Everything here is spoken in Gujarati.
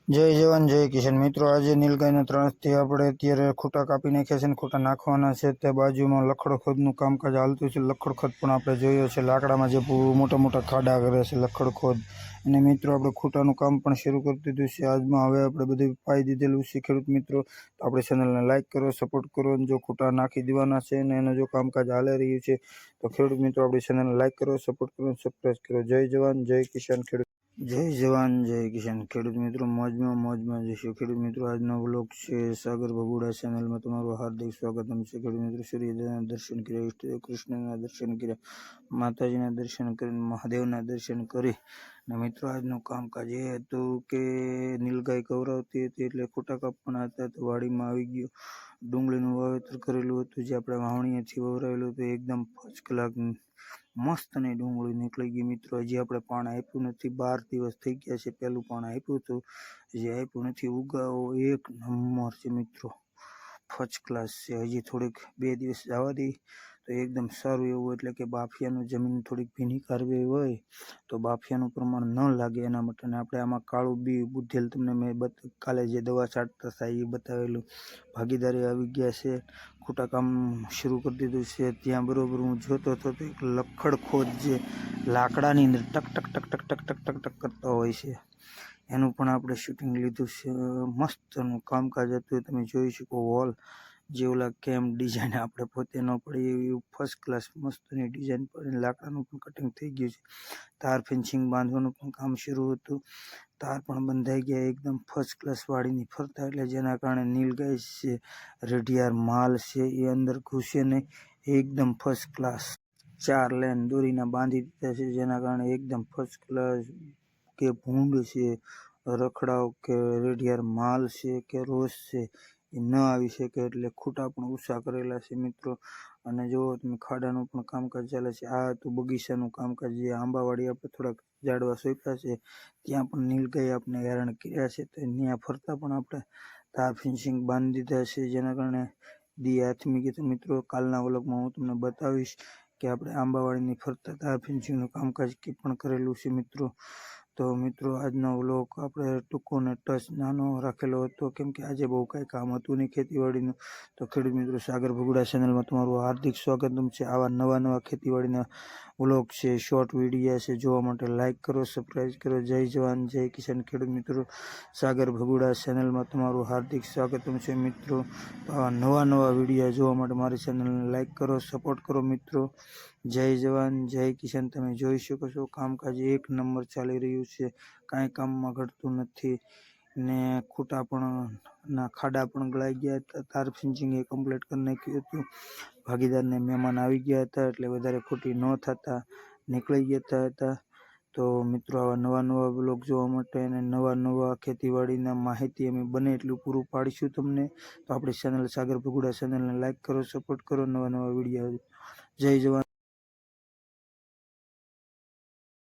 જય જવાન જય કિશન મિત્રો, આજે નીલગાયના ત્રાસથી આપણે અત્યારે ખૂટા કાપી નાખ્યા છે ને ખૂટા નાખવાના છે. તે બાજુમાં લખડ ખોદનું કામકાજ હાલતું છે. લખડ ખોદ પણ આપણે જોયો છે, લાકડામાં જે મોટા મોટા ખાડા કરે છે લખડ ખોદ. અને મિત્રો આપણે ખૂટાનું કામ પણ શરૂ કરી દીધું છે. આજમાં હવે આપણે બધું પાઈ દીધેલું છે. ખેડૂત મિત્રો, તો આપણે ચેનલને લાઇક કરો, સપોર્ટ કરો. જો ખૂટા નાખી દેવાના છે ને એનું જો કામકાજ હાલી રહ્યું છે તો ખેડૂત મિત્રો આપણી ચેનલને લાઇક કરો, સપોર્ટ કરો, સબસ્ક્રાઈબ કરો. જય જવાન જય કિસાન ખેડૂત. જય જવાન જય કિસાન ખેડૂત મિત્રો, મોજમાં જઈશું. ખેડૂત મિત્રો, આજનો વ્લોગ છે સાગર ભગુડા ચેનલમાં તમારું હાર્દિક સ્વાગતમ છે. ખેડૂત મિત્રો, સૂર્યોદયના દર્શન કર્યા, ઈષ્ટદેવ કૃષ્ણના દર્શન કર્યા, માતાજીના દર્શન કરીને મહાદેવના દર્શન કરી. અને મિત્રો, આજનું કામકાજ એ હતું કે નીલગાય કવરાવતી હતી એટલે ખૂટા કાપવાના હતા. તો વાડીમાં આવી ગયો, ડુંગળીનું વાવેતર કરેલું હતું જે આપણે વાવણીએથી વવરાયેલું હતું. એકદમ ફર્સ્ટ ક્લાસ મસ્ત ને ડુંગળી નીકળી ગઈ. મિત્રો, હજી આપણે પાણ આપ્યું નથી, 12 દિવસ થઈ ગયા છે. પહેલું પાણ આપ્યું હતું, હજી આપ્યું નથી. ઉગાવો એક નંબર છે મિત્રો, ફર્સ્ટ ક્લાસ છે. હજી થોડીક 2 દિવસ જવા દઈ તો એકદમ સારું એવું, એટલે કે બાફિયાનું જમીન થોડીક ભીની કરવી હોય તો બાફિયાનું પ્રમાણ ન લાગે એના માટે. આપણે આમાં કાળું બી બુધેલ તમને મેં કાલે જે દવા છાંટતા હતા એ બતાવેલું. ભાગીદારી આવી ગયા છે, ખૂટા કામ શરૂ કરી દીધું છે. ત્યાં બરોબર હું જોતો હતો તો એક લખડ ખોદ જે લાકડાની અંદર ટક ટક ટક ટક ટક ટક ટક ટક કરતા હોય છે એનું પણ આપણે શૂટિંગ લીધું છે. મસ્તનું કામકાજ હતું, તમે જોઈ શકો. વોલ જે ઓલા કેમ ડિઝાઇન આપણે પોતે ન પડી એવી ફર્સ્ટ ક્લાસ મસ્તની ડિઝાઇન પડી. લાકડાનું પણ કટિંગ થઈ ગયું છે. તાર ફેન્સિંગ બાંધવાનું પણ કામ શરૂ હતું. તાર પણ બંધાઈ ગયા એકદમ ફર્સ્ટ ક્લાસ વાડીની ફરતા, એટલે જેના કારણે નીલગાય છે, રેઢિયાર માલ છે એ અંદર ઘૂસે નહીં. એકદમ ફર્સ્ટ ક્લાસ 4 લેન દોરીના બાંધી દીધા છે, જેના કારણે એકદમ ફર્સ્ટ ક્લાસ કે ભૂંડ છે, રખડાવ કે રેઢિયાર માલ છે કે રોસ છે એ ન આવી શકે. એટલે ખૂટા પણ ઊંચા કરેલા છે મિત્રો. અને જો તમે ખાડાનું પણ કામકાજ ચાલે છે. આ હતું બગીચાનું કામકાજ, જે આંબાવાડી આપણે થોડાક ઝાડવા સોંપ્યા છે ત્યાં પણ નીલગાય આપણે હેરાન કર્યા છે. તો ત્યાં ફરતા પણ આપણે તાર ફેન્સિંગ બાંધી દીધા છે, જેના કારણે દી હાથમી કીધું. મિત્રો, કાલના વ્લોગમાં હું તમને બતાવીશ કે આપણે આંબાવાડીની ફરતા તાર ફેન્સિંગનું કામકાજ પણ કરેલું છે મિત્રો. તો મિત્રો, આજનો વ્લોગ આપણે ટૂંકો ને ટચ નાનો રાખેલો હતો, કેમ કે આજે બહુ કાંઈ કામ હતું નહીં ખેતીવાડીનું. તો ખેડૂત મિત્રો, સાગર ભગુડા ચેનલમાં તમારું હાર્દિક સ્વાગતમ છે. આવા નવા ખેતીવાડીના વ્લોગ છે, શોર્ટ વિડીયા છે, જોવા માટે લાઇક કરો, સબસ્ક્રાઈબ કરો. જય જવાન જય કિસાન ખેડૂત મિત્રો, સાગર ભગુડા ચેનલમાં તમારું હાર્દિક સ્વાગતમ છે મિત્રો. તો આવા નવા વિડીયા જોવા માટે મારી ચેનલને લાઇક કરો, સપોર્ટ કરો મિત્રો. જય જવાન જય કિસાન. તમે જોઈ શકો છો કામકાજ એક નંબર ચાલી રહ્યું છે, કાંઈ કામમાં ઘટતું નથી. ને ખૂટા પણ ના ખાડા પણ ગળાઈ ગયા હતા. તાર ફિનિશિંગ એ કમ્પ્લીટ કરી નાખ્યું હતું. ભાગીદારને મહેમાન આવી ગયા હતા એટલે વધારે ખોટી ન થતા નીકળી ગયા હતા. તો મિત્રો, આવા નવા બ્લોગ જોવા માટે અને નવા ખેતીવાડીના માહિતી અમે બને એટલું પૂરું પાડીશું તમને. તો આપણી ચેનલ સાગર ભગુડા ચેનલને લાઇક કરો, સપોર્ટ કરો. નવા વિડીયો. જય જવાન.